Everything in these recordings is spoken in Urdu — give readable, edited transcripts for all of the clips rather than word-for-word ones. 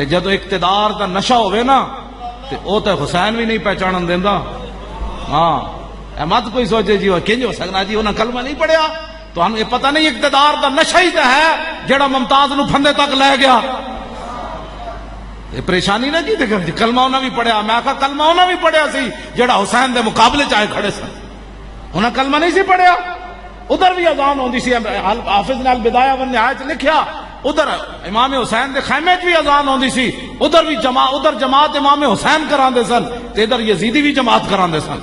تے جدو اقتدار دا نشہ ہوئے نا تے او تے حسین بھی نہیں پہچانن دیندا. ہاں اے مت کوئی سوچے جی وہ کنج ہو سکنا جی انہاں کلمہ نہیں پڑھیا. تو ہم یہ پتہ نہیں اقتدار دا نشہ ہی تے ہے جڑا ممتاز نو پھندے تک لے گیا. یہ پریشانی نہ کی تے کلمہ انہاں بھی پڑھیا. میں کہا کلمہ انہاں بھی پڑھیا سی جڑا حسین دے مقابلے چ آئے کھڑے سن. انہاں کلمہ نہیں سی پڑھیا. ادھر بھی اذان ہوندی سی. حافظ نے البدایہ والنہایہ لکھیا ادھر امام حسین دے خیمے بھی اذان ہوندی سی. ادھر بھی جماعت امام حسین کراندے سن تے ادھر یزیدی بھی جماعت کراندے سن.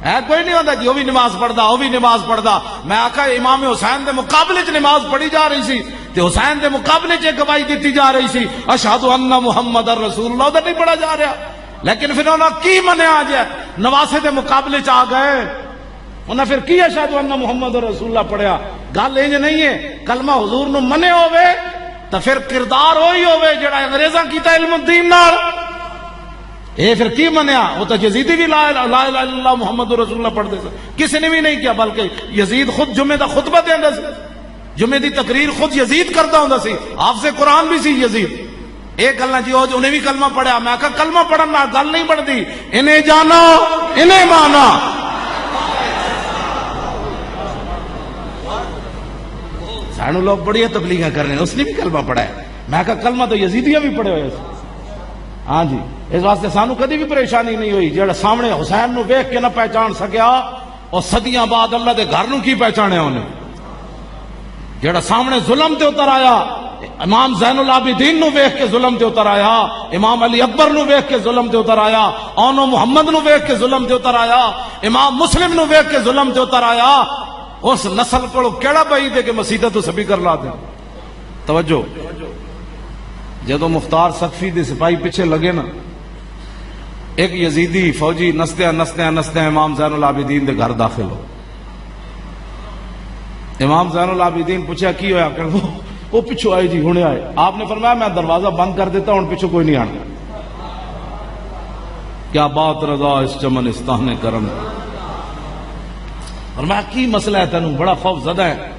ہے کوئی نہیں ہوتا جی وہ بھی نماز پڑھدا وہ بھی نماز پڑھدا. میں آکھا امام حسین دے مقابلے چ نماز پڑھی جا رہی سی تے حسین دے مقابلے چ گواہی دیتی جا رہی سی اشہد ان محمد رسول اللہ. ادھر نہیں پڑھا جا رہا. لیکن پھر انہوں نے کی منیا جائے نواسے دے مقابلے چ آ گئے. انہیں پھر کی اشہد ان محمد رسول اللہ پڑھیا. گل انج نہیں ہے کلمہ حضور نو منے ہوئے تو پھر کردار وہی ہوئے جڑا انگریزاں کیتا علم الدین نال. اے پھر کی منیا. وہ تو یزیدی بھی لا الہ الا اللہ محمد رسول اللہ پڑھ دے سن. کسی نے بھی نہیں کیا بلکہ یزید خود جمعے دا خطبہ دیندا سی. جمعے دی تقریر خود یزید کرتا ہوندا سی. حافظ قرآن بھی سی یزید. ایک گل جی انہیں بھی کلمہ پڑھیا. میں کہا کلمہ پڑھن نال گل نہیں بڑھدی. انہیں جانا انہیں مانا. سانو لوگ بڑی تبلیغاں کر رہے ہیں. اس نے بھی کلمہ پڑھا ہے. میں کہا کلمہ تو یزیدیاں بھی پڑھے ہوئے. ہاں جی اس واسطے سانو کدی بھی پریشانی نہیں ہوئی. جڑا سامنے حسین نو ویکھ کے نہ پہچان سکیا اور صدیاں بعد اللہ دے گھر نو کی پہچانے انہیں. جڑا سامنے ظلم تے اتر آیا امام زین العابدین نو ویکھ کے ظلم تے اتر آیا. امام علی اکبر نو ویکھ کے ظلم تے اتر آیا. اونو محمد نو ویکھ کے ظلم تے اتر آیا. امام مسلم نو ویکھ کے ظلم تے اتر آیا. اس نسل کو کیڑا بھائی دے کہ مسیدہ تو سبھی کر لا دیں. توجہ جدو مختار سقفی دے سپاہی پیچھے لگے نا ایک یزیدی فوجی نستے امام زین العابدین دے گھر داخل ہو. امام زین العابدین پوچھا کی ہویا کہ وہ پیچھو آئے جی ہونے آئے. آپ نے فرمایا میں دروازہ بند کر دیتا ہوں پیچھو کوئی نہیں آنا. کیا بات رضا اس چمنستان کرم. فرمایا کی مسئلہ ہے تینوں بڑا خوف زدہ ہے.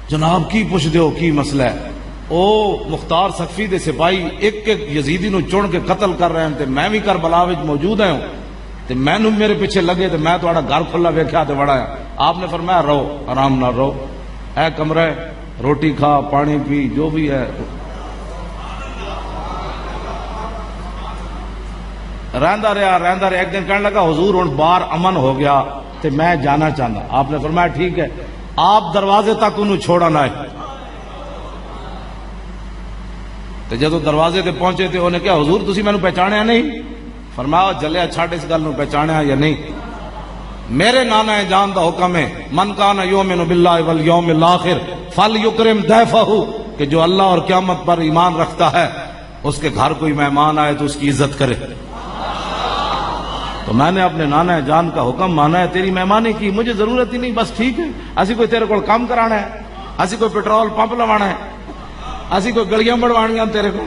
جناب کی پوچھ دیو کی مسئلہ ہے. او مختار سقفی دے سپاہی ایک ایک یزیدی نو چن کے قتل کر رہے ہیں تے میں بھی کربلا وچ موجود ہوں تے مینوں میرے پیچھے لگے تے میں تہاڈا گھر کھلا ویکھیا تے بڑا ہے. آپ نے فرمایا رہو آرام نہ رہو اے کمرہ روٹی کھا پانی پی جو بھی ہے. رہندا رہا ایک دن کہنے لگا حضور ہن باہر امن ہو گیا تے میں جانا چاہتا. آپ نے فرمایا ٹھیک ہے. آپ دروازے تک انہوں چھوڑا نہ ہے. تو جدو دروازے تے پہنچے تے انہیں کہا حضور تسی میں نے پہچانیا نہیں. فرمایا جلیا چھاڑ اس گل نو پہچانیا یا نہیں. میرے نانا جان دا حکم ہے من کان یؤمن باللہ والیوم الاخر فلیکرم ضیفہ کہ جو اللہ اور قیامت پر ایمان رکھتا ہے اس کے گھر کوئی مہمان آئے تو اس کی عزت کرے. تو میں نے اپنے نانا جان کا حکم مانا ہے تیری مہمانی کی مجھے ضرورت ہی نہیں. بس ٹھیک ہے اسی کوئی تیرے کو کام کرانا ہے اسی کوئی پیٹرول پمپ لوانا ہے اسی کوئی گلیاں بڑھوانیاں تیرے کو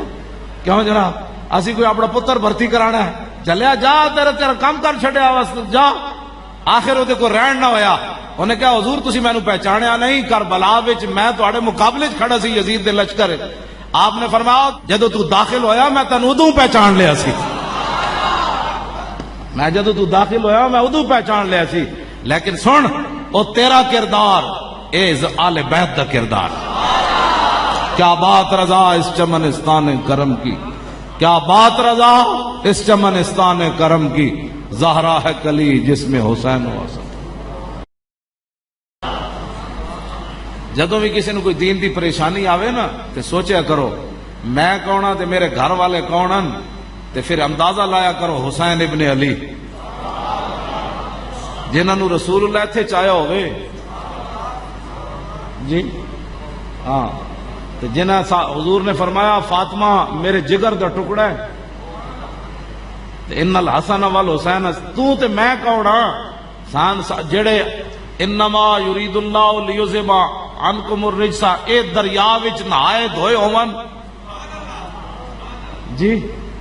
کیوں جناب اسی کوئی اپنا پتر بھرتی کرانا ہے. چلیا جا تیرا کام کر چھڑیا جا. آخر وہ کو رہن نہ ہویا. انہیں کہا حضور تسی میں نے پہچانیا نہیں کربلا وچ میں تواڈے مقابلے چ کھڑا سی یزید دے لشکر. آپ نے فرمایا جدو تو داخل ہویا میں تینوں ادوں پہچان لیا سی. میں جدو تو داخل ہویا میں ادوں پہچان لیا سی. لیکن سن او تیرا کردار اے آل بیت دا کردار. کیا بات رضا اس چمنستان کرم کی. کیا بات رضا اس چمنستان کرم کی. زہرا ہے کلی جس میں حسین و حسن. جدو بھی کسی نے کوئی دین دی پریشانی آوے نا تے سوچیا کرو میں کون ہاں تے میرے گھر والے کون ہیں تے پھر اندازہ لایا کرو حسین ابن علی جنہاں نو رسول اللہ اتھے چاہیا ہوئے جی ہاں تے جنہاں حضور نے فرمایا فاطمہ میرے جگر دا ٹکڑا ہے تے ان الحسن والحسین تو تے میں کون ہاں جڑے انما یرید اللہ لیذھب عنکم الرجس اے دریا وچ نہائے دھوئے ہون جی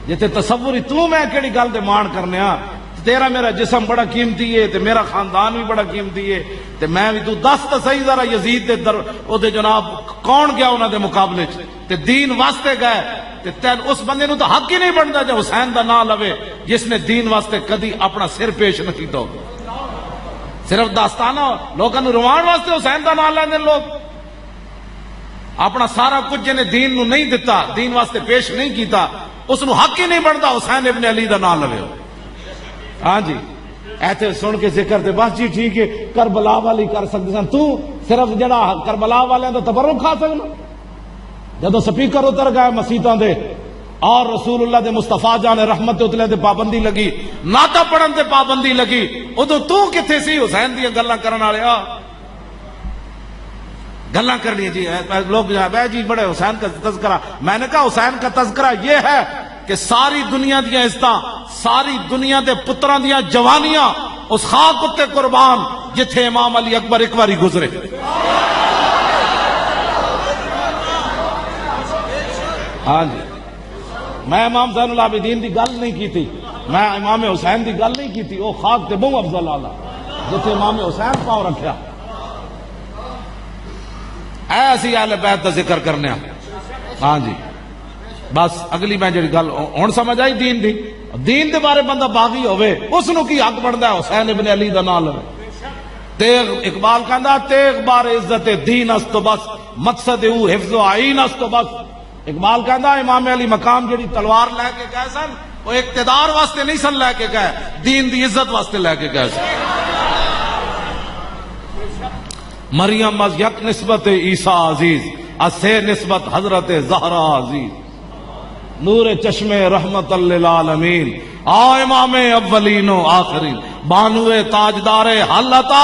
جتے تصور تو میں کیڑی گل دے مان کرنے ہاں تیرا میرا جسم بڑا قیمتی ہے تے میرا خاندان بھی بڑا قیمتی ہے تے میں بھی تو دس تے صحیح ذرا یزید دے او دے جناب کون گیا انہاں دے مقابلے تے دین واسطے گئے تے تین اس بندے نو تو حق ہی نہیں بنتا جو حسین دا نام لوے جس نے دین واسطے کدی اپنا سر پیش نہ کیتا ہو. صرف داستانہ لوگوں نو روان واسطے حسین دا نام لیندے لوگ. اپنا سارا کچھ جنہیں دین نو نہیں دتا، دین واسطے پیش نہیں کیتا، اس نو حق ہی نہیں بنتا حسین ابن علی دا نام لوے. ہاں جی ایتھے سن کے ذکر تے بس جی ٹھیک ہے کربلا والی کر سکتے سن، تو صرف جڑا کربلا والے دا تبرک کھا سکنا. جدو سپیکر اتر گئے مسیتاں دے اور رسول اللہ دے مصطفیٰ جان رحمت اتلے دے پابندی لگی، ناتا پڑھن تے پابندی لگی، ادو تو کتھے سی حسین دی گلاں کرن والے؟ گلاں کر لی جی لوگ جی بڑے حسین کا تذکرہ. میں نے کہا حسین کا تذکرہ یہ ہے کہ ساری دنیا دیا عزتاں، ساری دنیا دے پتراں دیا جوانیاں اس خاک اتے قربان جتھے امام علی اکبر ایک باری گزرے. ہاں جی میں امام زین العابدین دی گل نہیں کی تھی، میں امام حسین دی گل نہیں کی تھی. وہ خاک تے بہت افضل آلہ جتھے امام حسین پاؤں رکھیا. ایسی اہل بیت دا ذکر کرنے. ہاں جی بس اگلی میں جڑی گل ہن سمجھ آئی دین دی. دین دے بارے بندہ باغی ہوئے اس نو کی حق بندا ہے حسین ابن علی دا نام لے. تیغ اقبال کہندا تیغ بار عزت دین است بس مقصد او حفظ و عین است بس. اقبال کہندا امام علی مقام جڑی تلوار لے کے گئے سن وہ اقتدار واسطے نہیں سن لے کے گئے، دین دی عزت واسطے لے کے گئے سن. مریم از یک نسبت عیسیٰ عزیز از سے نسبت حضرت زہرا عزیز. نور چشم رحمت للعالمین آ امام اولین و آخرین بانو تاجدار حالتا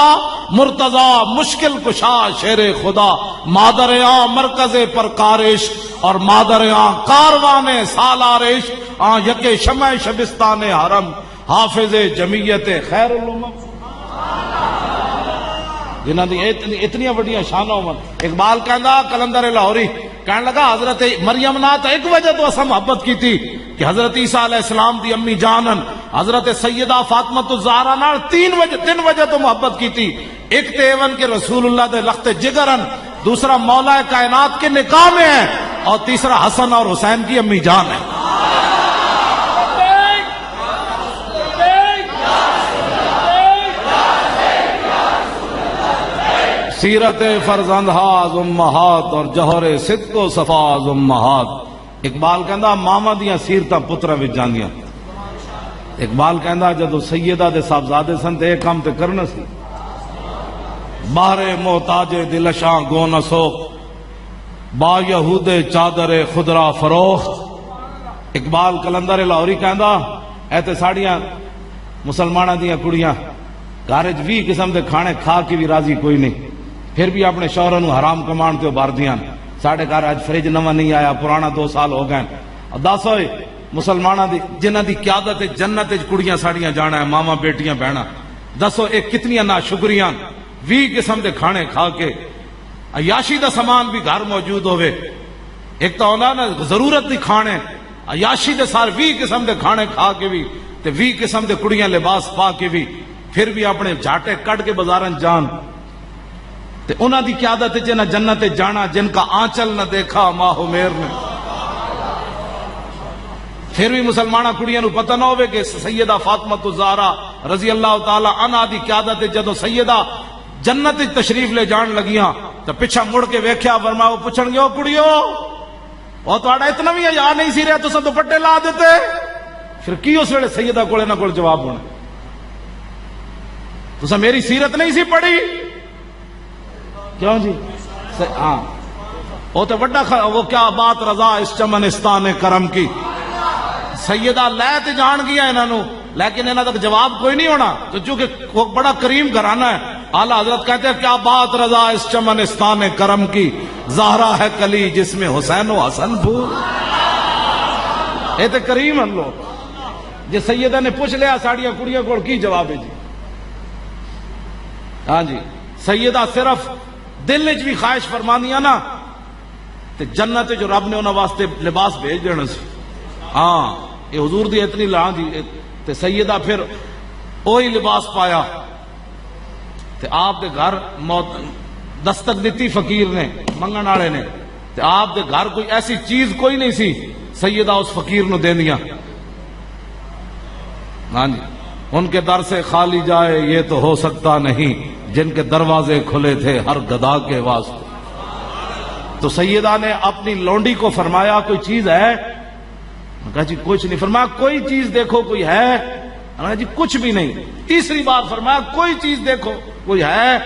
مرتضی مشکل کشا شیر خدا مادر آ مرکز پرکارش اور مادر آ کاروان سالارش آ یک شمع شبستان حرم حافظ جمعیت خیر الامم جنہاں دی اتنی بڑیاں شانوں. اقبال کہندا کلندر لاہوری کہنے لگا حضرت مریم نات ایک وجہ تو اسا محبت کی تھی کہ حضرت عیسیٰ علیہ السلام دی امی جانن حضرت سیدہ فاطمہ الزہرا نال تین وجہ تو محبت کی تھی. ایک تے ایون کے رسول اللہ دے لخت جگرن، دوسرا مولا کائنات کے نکاح میں ہے، اور تیسرا حسن اور حسین کی امی جان ہے. سیرت فرزندہاز امہات اور جوہر صدق و صفاز امہات. اقبال کہندا ماما دیاں سیرتاں پتراں وچ جاندیاں. اقبال کہندا جدو سیدہ دے صاحبزادے سن تے ایک کام تے کرنا سی. باہر محتاج دلشاں گو نہ سوک با یہود چادر خدرا فروخت. اقبال کلندر لاہوری کہندا اے تے ساڑیاں مسلماناں دیاں کڑیاں گھر وچ 20 قسم دے کھانے کھا کے بھی راضی کوئی نہیں، پھر بھی اپنے شوہراں نو حرام کمان تے ابھار دیاں. ساڈے گھر اج فریج نواں نہیں آیا، پرانا 2 سال ہو گئے. دس ہوئے مسلماناں دی جنہاں دی قیادت جنت وچ کڑیاں ساڑیاں جانا ہے، ماما بیٹیاں بہنا، دسو اے کتنیاں ناشکریاں. 20 قسم دے کھانے کھا کے عیاشی دا سامان بھی گھر موجود ہوئے. ایک تو ہونا نا ضرورت دی کھانے، عیاشی دے سارے 20 قسم دے کھانے کھا کے بھی تے 20 قسم دے کڑیاں لباس پا کے بھی پھر بھی اپنے جھاٹے کٹ کے بازاراں جان. تے انہاں دی قیادت جنہ جنت جانا جن کا آنچل نہ دیکھا ماہ میر نے. پھر بھی مسلمانہ کڑیاں نو پتہ نہ ہوئے کہ سیدہ فاطمہ الزہرا رضی اللہ تعالی عنہا دی قیادت جدو سیدہ جنت تشریف لے جان لگیاں تو پچھا مڑ کے ویکھیا فرمایا وہ پوچھن گے او کڑیو او تہاڈا اتنا بھی یا نہیں سی رہا تساں دوپٹے لا دیتے. پھر کی اس ویلے سیدہ کول انہاں کول جواب ہونا تساں میری سیرت نہیں سی پڑھی کیوں جی؟ ہاں وہ تو بڑا وہ کیا بات رضا اس چمنستان کرم کی. سیدہ لے تے جان گیا انہوں لیکن انہوں تک جواب کوئی نہیں ہونا تو چونکہ وہ بڑا کریم گھرانہ ہے. اعلیٰ حضرت کہتے ہیں کیا بات رضا اس چمنستان کرم کی، زہرا ہے کلی جس میں حسین و حسن پھول. اے تے کریم ہم لوگ. جی سیدہ نے پوچھ لیا ساڑیاں کڑیاں کو کی جواب ہے جی؟ ہاں جی سیدہ صرف دل وچ بھی خواہش فرمانیاں نا تے جنت جو رب نے انہاں واسطے لباس بھیج دینا سی. ہاں یہ حضور دی اتنی لان دی تے سیدہ پھر وہی لباس پایا تے آپ دے گھر دستک دیتی فقیر نے منگن والے نے تے آپ دے گھر کوئی ایسی چیز کوئی نہیں سی. سیدہ اس فقیر نو دے دیا. ہاں جی، ان کے در سے خالی جائے یہ تو ہو سکتا نہیں، جن کے دروازے کھلے تھے ہر گدا کے واسطے. تو سیدہ نے اپنی لونڈی کو فرمایا کوئی چیز ہے؟ کہا جی کچھ نہیں. فرمایا کوئی چیز دیکھو کوئی ہے؟ کہا جی کچھ بھی نہیں. تیسری بار فرمایا کوئی چیز دیکھو کوئی ہے؟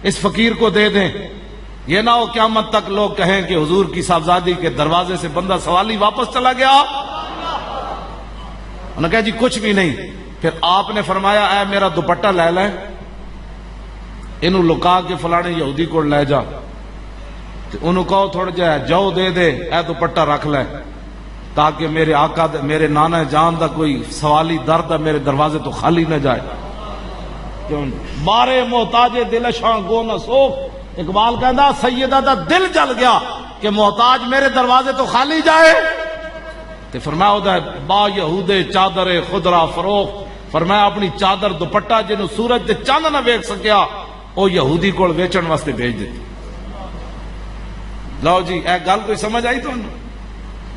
اس فقیر کو دے دیں. یہ نہ ہو قیامت تک لوگ کہیں کہ حضور کی صاحبزادی کے دروازے سے بندہ سوالی واپس چلا گیا. انہوں نے کہا جی کچھ بھی نہیں. پھر آپ نے فرمایا اے میرا دوپٹہ لے لیں، انہوں لکا کے فلانے یہودی کو لے جا، انہوں کہو تھوڑا جا جو دے دے، اے دوپٹہ رکھ لے تاکہ میرے آقا میرے نانا جان دا کوئی سوالی درد میرے دروازے تو خالی نہ جائے. بارے محتاج دل شاں گو نہ سوکھ. اقبال کہندا سیدہ دا دل جل گیا کہ محتاج میرے دروازے تو خالی جائے. تے فرمایا او دا با یہودے چادر خضرا فروخت. فرمایا اپنی چادر دوپٹہ جنوں سورج تے چاند نہ ویکھ سکیا او یہودی کول ویچن واسطے بھیج دتی. لو جی اے گل کوئی سمجھ آئی تانوں؟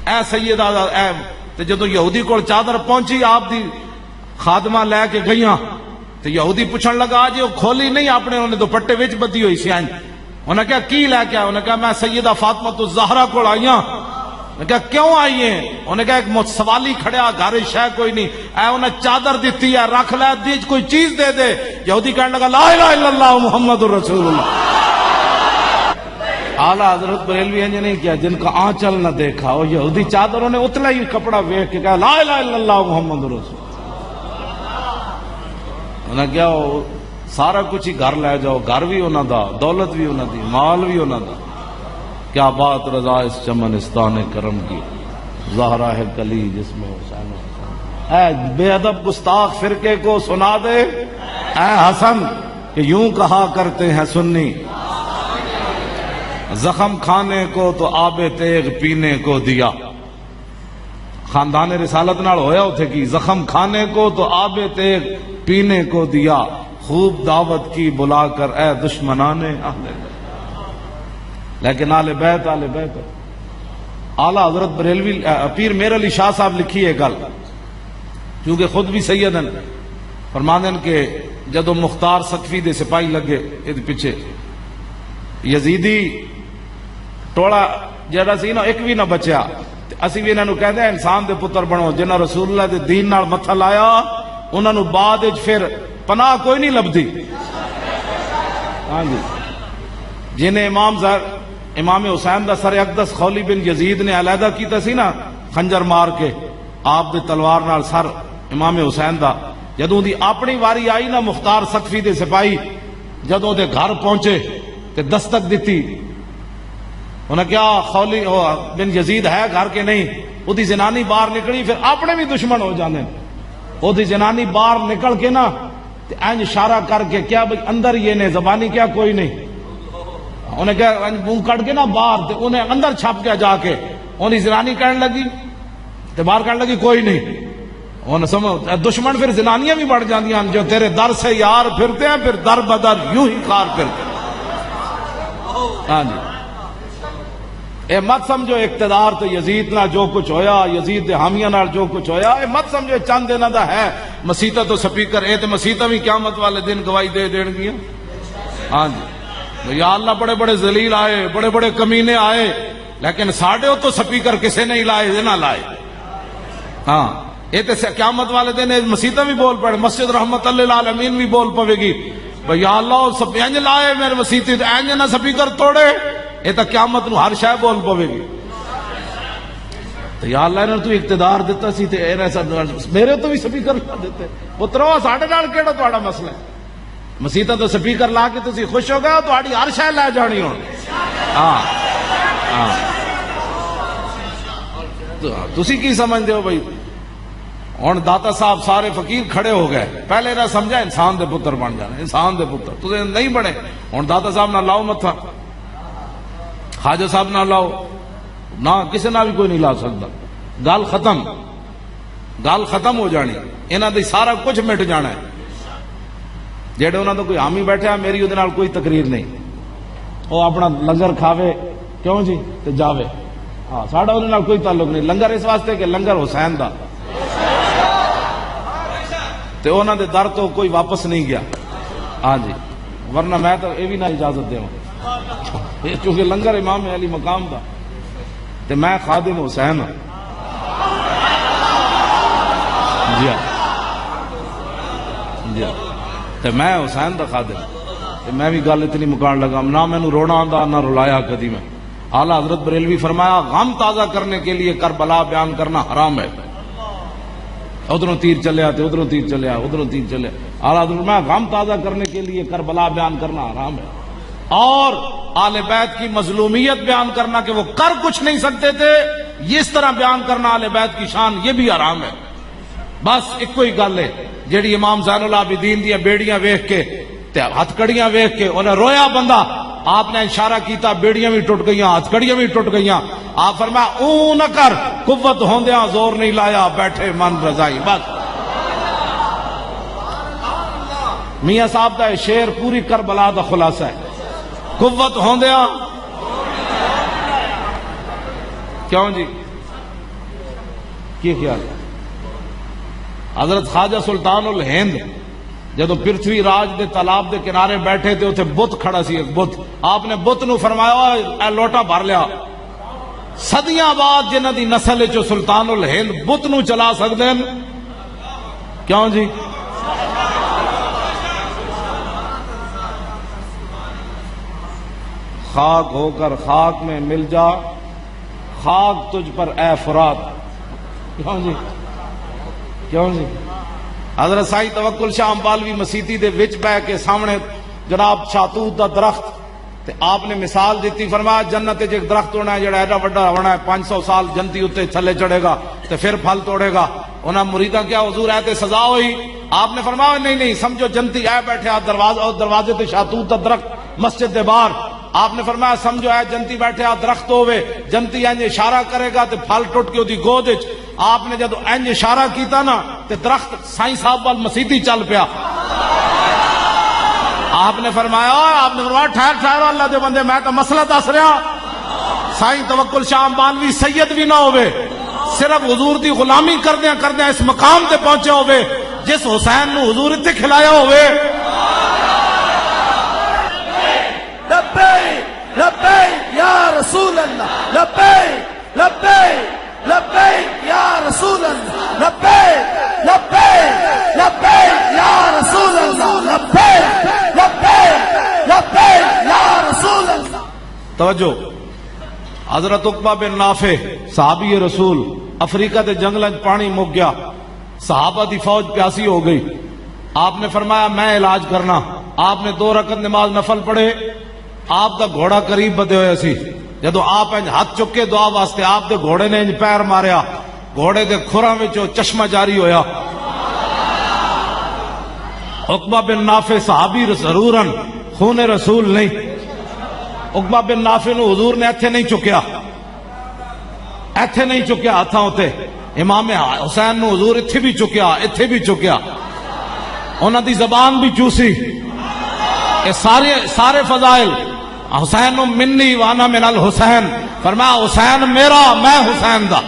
اے سیدہ اے تے جدوں یہودی کول چادر پہنچی آپ دی خادمہ لے کے گئیاں تے یہودی پوچھن لگا جی وہ کھولی نہیں اپنے انہوں نے دوپٹے وچ بدی ہوئی سی. انہوں نے کہا کی لے کے آیا؟ انہوں نے کہا میں سیدہ فاطمہ الزہرا کول آئی ہاں. انہوں نے کہا کیوں آئی ہیں؟ انہوں نے کہا ایک سوالی کھڑیا گھر شے کوئی نہیں، اے انہیں چادر دیتی ہے رکھ لے، دیج کوئی چیز دے دے. یہودی کہنے لگا لا الہ الا اللہ محمد الرسول اللہ. اعلیٰ حضرت بریلوی ہیں نہیں کیا جن کا آنچل نہ دیکھا، وہ یہودی چادروں نے اتلا ہی کپڑا ویکھ کے کہا لا الہ الا اللہ محمد رسول. انہوں نے کیا سارا کچھ ہی گھر لے جاؤ، گھر بھی انہوں دا، دولت بھی انہوں دی، مال بھی انہوں دا. کیا بات رضا اس چمنستان کرم کی، زہرا ہے کلی جس میں حسین. اے بے ادب گستاخ فرقے کو سنا دے اے حسن کہ یوں کہا کرتے ہیں سنی، زخم کھانے کو تو آب تیغ پینے کو دیا. خاندان رسالت نال ہویا اتھے کی زخم کھانے کو تو آب تیغ پینے کو دیا، خوب دعوت کی بلا کر اے دشمنان اہل بیت. لیکن آل بیت اعلیٰ حضرت بریلوی پیر میر علی شاہ صاحب لکھی ہے گل، کیونکہ خود بھی سیدن فرماندن کہ جدو مختار سقفی دے سپاہی لگے یہ پیچھے یزیدی ٹوڑا جڑا سی نا ایک بھی نہ بچیا. اسی بھی انہوں کہتے ہیں انسان دے پتر بنو جنہ رسول اللہ دے دین نال متھا لایا انہوں بعد پھر پناہ کوئی نہیں لبدی. ہاں جی، جنہیں امام حسین دا سر اقدس خولی بن یزید نے علیحدہ کیتا سی نا خنجر مار کے آپ دے تلوار نال سر امام حسین دا، جدوں دی اپنی واری آئی نا مختار سقفی دے سپاہی جدوں دے گھر پہنچے تے دستک دیتی. انہیں کیا خولی بن یزید ہے گھر کے نہیں؟ وہ دی زنانی باہر نکلی، پھر اپنے بھی دشمن ہو جاندے. وہ دی زنانی باہر نکل کے نا اینج اشارہ کر کے کیا بھئی اندر یہ نے زبانی کیا کوئی نہیں. انہیں کیا منہ کٹ کے نا باہر تے انہیں اندر چھپ گیا جا کے. انہیں زنانی کہنے لگی تے باہر کہنے لگی کوئی نہیں. انہیں سمجھ دشمن پھر زنانیاں بھی بڑھ جاندی ہیں جو تیرے در سے یار پھرتے ہیں پھر در بدر یوں ہی کار پھرتے ہیں. ہاں جی، اے مت سمجھو اقتدار تو یزید نہ جو کچھ ہویا، یزید دے حامیاں نال جو کچھ ہویا، اے مت سمجھو چند انہاں دا ہے مسیتہ تو سپیکر اے تے مسیتہ بھی قیامت والے دن گواہی دے دین گیاں. ہاں جی، یا اللہ بڑے بڑے ذلیل آئے، بڑے بڑے کمینے آئے، لیکن ساڈے تو سپیکر کسے نہیں لائے نہ لائے. ہاں اے تے قیامت والے دن مسیتہ بھی بول پڑے، مسجد رحمت للعالمین بھی بول پوے گی بھئی یا اللہ سب انج لائے میرے مسیتی انج نہ سپیکر توڑے. یہ تو قیامت نو ہر شے بول پوے گی. تو یا اللہ انہوں نے تو اقتدار دیتا سی تے میرے تو بھی سپیکر لا دیتے. پترو ساڈے نال کیڑا تہاڈا مسئلہ ہے؟ مسیتاں تو سپیکر لا کے تسی خوش ہو گئے، تہاڈی ہر شے لے جانی ہن. ہاں ہاں تسی کی سمجھدے ہو بھائی؟ ہن داتا صاحب سارے فقیر کھڑے ہو گئے، پہلے نہ سمجھا انسان دے پتر بن جانا، انسان دے پتر تسی نہیں بنے. ہن داتا صاحب نہ لاؤ متھا، خواجہ صاحب نہ لاؤ، نہ کسی نہ بھی کوئی نہیں لا سکتا. گل ختم، گل ختم ہو جانی. انہاں دی سارا کچھ مٹ جانا ہے. جیڑے انہاں دا کوئی حامی بیٹھا میری اودے نال کوئی تقریر نہیں، وہ اپنا لنگر کھاوے کیوں جی تے جاوے. ہاں ساڈا انہاں نال کوئی تعلق نہیں. لنگر اس واسطے کہ لنگر حسین دا تے انہاں دے در تو کوئی واپس نہیں گیا. ہاں جی ورنہ میں تو یہ بھی نہ اجازت دیواں چونکہ لنگر امام علی مقام دا تے میں خادم حسین ہاں. جی ہاں جی ہاں تے میں حسین دا خادم تے میں بھی گل اتنی مکان لگا نہ مینوں رونا آندا نہ رلایا کدی میں. اعلیٰ حضرت بریلوی فرمایا غم تازہ کرنے کے لیے کربلا بیان کرنا حرام ہے. ادھروں تیر چلیا تے ادھروں تیر چلیا ادھروں تیر چلیا. اعلیٰ حضرت میں غم تازہ کرنے کے لیے کربلا بیان کرنا حرام ہے. اور آل بیت کی مظلومیت بیان کرنا کہ وہ کر کچھ نہیں سکتے تھے اس طرح بیان کرنا آل بیت کی شان یہ بھی حرام ہے. بس ایک ہی گل ہے جیڑی امام زین العابدین دیا بیڑیاں ویکھ کے تے ہتھ کڑیاں ویکھ کے انہیں رویا بندہ. آپ نے اشارہ کیتا بیڑیاں بھی ٹوٹ گئیاں ہتھ کڑیاں بھی ٹوٹ گئیاں. آپ فرمایا اون نہ کر قوت ہوندیاں زور نہیں لایا بیٹھے من رضائی. بس میاں صاحب دا شعر پوری کربلا دا خلاصہ ہے. قوت ہوندیاں کیوں جی کی خیال ہے؟ حضرت خواجہ سلطان الہند جدو پرتھوی راج دے تالاب دے کنارے بیٹھے تھے اتنے بت کھڑا سی ایک بت. آپ نے بت نو فرمایا اے لوٹا بھر لیا. صدیاں بعد جنہ دی نسل چو سلطان الہند بت نو چلا سکتے ہیں کیوں جی؟ خاک ہو کر خاک میں مل جا خاک تجھ پر اے فرات. کیوں جی کیوں جی؟ حضرت سائیں توکل شاہ امبالوی مسیتی دے وچ بہ کے سامنے جناب شاتوت دا درخت تے آپ نے مثال دیتی. فرمایا جنت ایک درخت ہونا ہے جڑا ایڈا وڈا ہونا ہے 500 سال جنتی اتے تھلے چڑھے گا تے پھر پھل توڑے گا. انہاں مریداں کیا حضور ہے تے سزا ہوئی؟ آپ نے فرمایا نہیں سمجھو جنتی اے بیٹھے آ دروازے تے شاتوت دا درخت مسجد دے باہر. آپ نے فرمایا سمجھو اے جنتی بیٹھے آ درخت ہوئے جنتی انج اشارہ کرے گا تے پھل ٹوٹ کے دی گود وچ. آپ نے جدو انج اشارہ کیتا نا تے درخت سائیں صاحب وال مسیتی چل پیا. آپ نے فرمایا ٹھہر اللہ دے بندے میں تو مسئلہ دس رہا. سائیں توکل شاہ امبالوی سید بھی نہ ہوئے صرف حضور دی غلامی کردیاں اس مقام تے پہنچے ہوئے جس حسین نو حضور اتنے کھلایا ہوئے. لبیک لبیک یا رسول اللہ لبیک لبیک لبیک یا رسول اللہ لبیک لبیک لبیک یا رسول اللہ لبیک لبیک لبیک یا رسول اللہ. توجہ حضرت عقبہ بن نافع صحابی رسول افریقہ دے جنگل پانی مک گیا صحابہ دی فوج پیاسی ہو گئی. آپ نے فرمایا میں علاج کرنا. آپ نے 2 رکعت نماز نفل پڑھے. آپ دا گھوڑا قریب بدے ہوئے سی جدو آپ انج ہاتھ چکے دعا واسطے آپ دے گھوڑے نے انج پیر ماریا گھوڑے دے کھراں وچوں چشمہ جاری ہویا. عقبہ بن نافع صحابی ضرورن خون رسول نہیں. عقبہ بن نافع نو حضور نے ایتھے نہیں چکیا ہاتھاں ہوتے. امام حسین نو حضور اتھے بھی چکیا انہاں دی زبان بھی چوسی. اے سارے فضائل حسین منی وانا من الحسین. فرمایا حسین میرا میں حسین دا.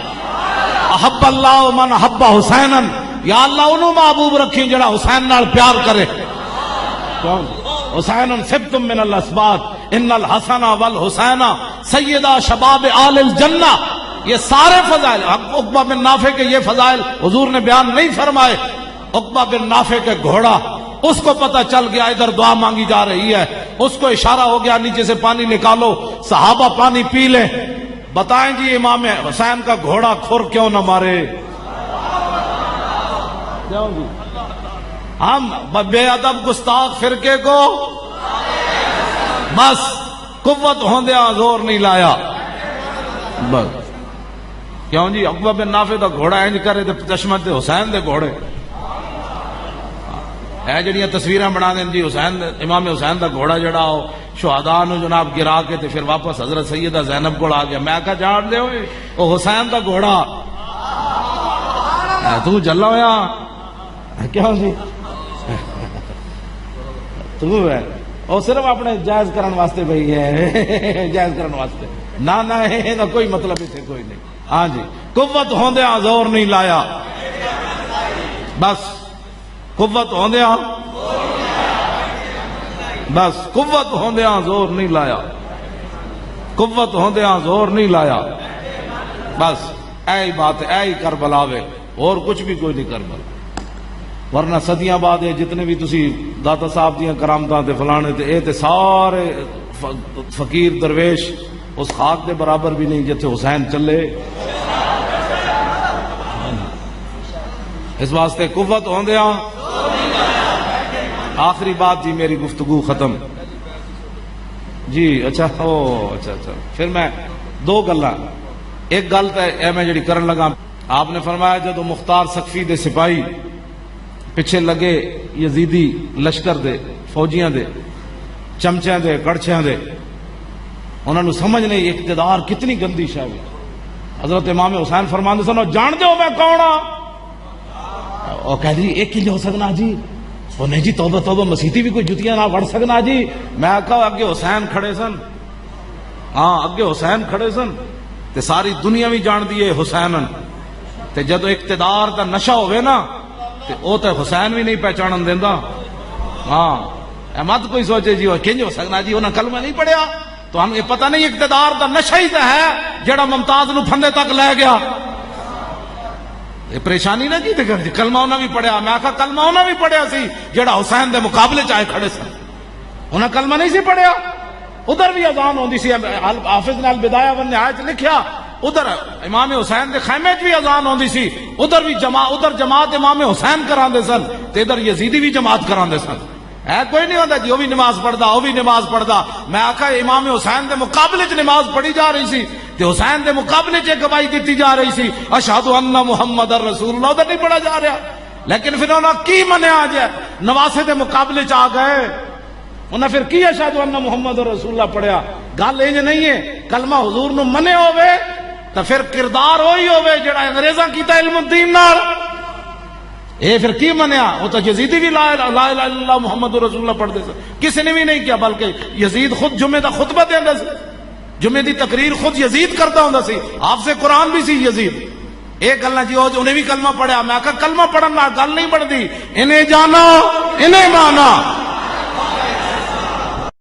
احب اللہ من احب حسینا. یا اللہ انہوں محبوب رکھی جڑا حسین نال پیار کرے. حسین سبتم من الاسبات ان الحسن والحسین سیدہ شباب آل الجنہ. یہ سارے فضائل عقبہ بن نافع کے یہ فضائل حضور نے بیان نہیں فرمائے. عقبہ بن نافع کے گھوڑا اس کو پتہ چل گیا ادھر دعا مانگی جا رہی ہے. اس کو اشارہ ہو گیا نیچے سے پانی نکالو صحابہ پانی پی لیں. بتائیں جی امام حسین کا گھوڑا کھر کیوں نہ مارے؟ ہم بے ادب گستاخ فرقے کو بس قوت ہوندیاں زور نہیں لایا. بس کیوں جی عقبہ بن نافع دا گھوڑا انج کرے تے چشمہ تے حسین دے گھوڑے اے جڑیاں تصویراں بنا دیں جی حسین امام حسین دا گھوڑا جڑا ہو شہداء نو جناب گرا کے تے پھر واپس حضرت سیدہ زینب کو آ گیا. میں کہا جان دے ہوئے او حسین دا گھوڑا تو جلا ہویا کیوں جی تو ہے او صرف اپنے جائز کرن واسطے بھئی ہے جائز کرن واسطے نہ یہ کوئی مطلب اتنے کوئی نہیں. ہاں جی قوت ہوندیا زور نہیں لایا. بس قوت ہوندیا بس قوت ہوندیا زور نہیں لایا. قوت ہوندیا زور نہیں لایا. بس ایہی بات ہے, ایہی کربلا وے, اور کچھ بھی کوئی نہیں کربلا. ورنہ صدیاں بعد یہ جتنے بھی تسی داتا صاحب دیاں کرامتاں تے فلانے تے اے تے سارے فقیر درویش اس خاک دے برابر بھی نہیں جتھے حسین چلے. اس واسطے قوت ہوندیا. آخری بات جی میری گفتگو ختم جی. اچھا پھر میں دو گلاں. ایک گل تے میں جڑی کرن لگا, آپ نے فرمایا جدو مختار سقفی دے سپاہی پیچھے لگے یزیدی لشکر دے فوجیاں دے چمچیاں دے کڑچیاں دے, انہوں نے سمجھ نہیں اقتدار کتنی گندی شے ہے. حضرت امام حسین فرماندے سن جان دے ہو میں کون ہاں؟ وہ کہہ دی ایک ہی ہو سکنا جی. وہ نہیں جی توبہ توبہ مسیتی بھی کوئی جتیاں نہ وڑ سکنا جی. میں کہا اگے حسین کھڑے سن. ہاں اگے حسین کھڑے سن تے ساری دنیا بھی جان دیے حسینن. تے جدو اقتدار دا نشہ ہوئے نا تے او تے حسین بھی نہیں پہچانن دیندا. ہاں مت کوئی سوچے جی وہ کنج ہو سکنا جی انہاں کلمہ نہیں پڑھیا. تو ہم یہ پتہ نہیں اقتدار دا نشہ ہی تے ہے جڑا ممتاز نو پھندے تک لے گیا. یہ پریشانی نہ کی تے کلمہ انہاں بھی پڑھیا. میں آکھا کلمہ انہاں بھی پڑھیا سی جڑا حسین دے مقابلے چ آئے کھڑے سن. انہاں کلمہ نہیں سی پڑھیا. ادھر بھی اذان ہوندی سی. حافظ نے البدایہ والنہایہ وچ لکھیا ادھر امام حسین دے خیمے چ بھی اذان ہوندی سی. ادھر بھی جماعت امام حسین کراندے سن تے ادھر یزیدی بھی جماعت کراندے سن. ہے کوئی نہیں ہوتا جی وہ بھی نماز پڑھدا وہ بھی نماز پڑھدا. میں آکھا امام حسین دے مقابلے چ نماز پڑھی جا رہی سی تے حسین دے مقابلے چ گواہی دیتی جا رہی سی اشہد ان محمد رسول اللہ. ادھر نہیں پڑھا جا رہا. لیکن پھر انہوں نے کی منیا جائے نواسے دے مقابلے چ آ گئے. انہیں پھر کی اشہد ان محمد رسول اللہ پڑھیا. گل انج نہیں ہے کلمہ حضور نو منے ہوئے تو پھر کردار وہی ہوئے جڑا انگریزاں کیتا علم الدین نال. اے پھر کی منیا؟ وہ تو یزیدی بھی لا الہ الا اللہ محمد رسول اللہ پڑھ دے سن. کسی نے بھی نہیں کیا بلکہ یزید خود جمعے دا خطبہ دیندا سی. جمعے دی تقریر خود یزید کرتا ہوندا سی. حافظ قرآن بھی سی یزید. ایک گل نہ جی انہیں بھی کلمہ پڑھیا. میں کہا کلمہ پڑھن نال گل نہیں بڑھدی. انہیں جانا انہیں مانا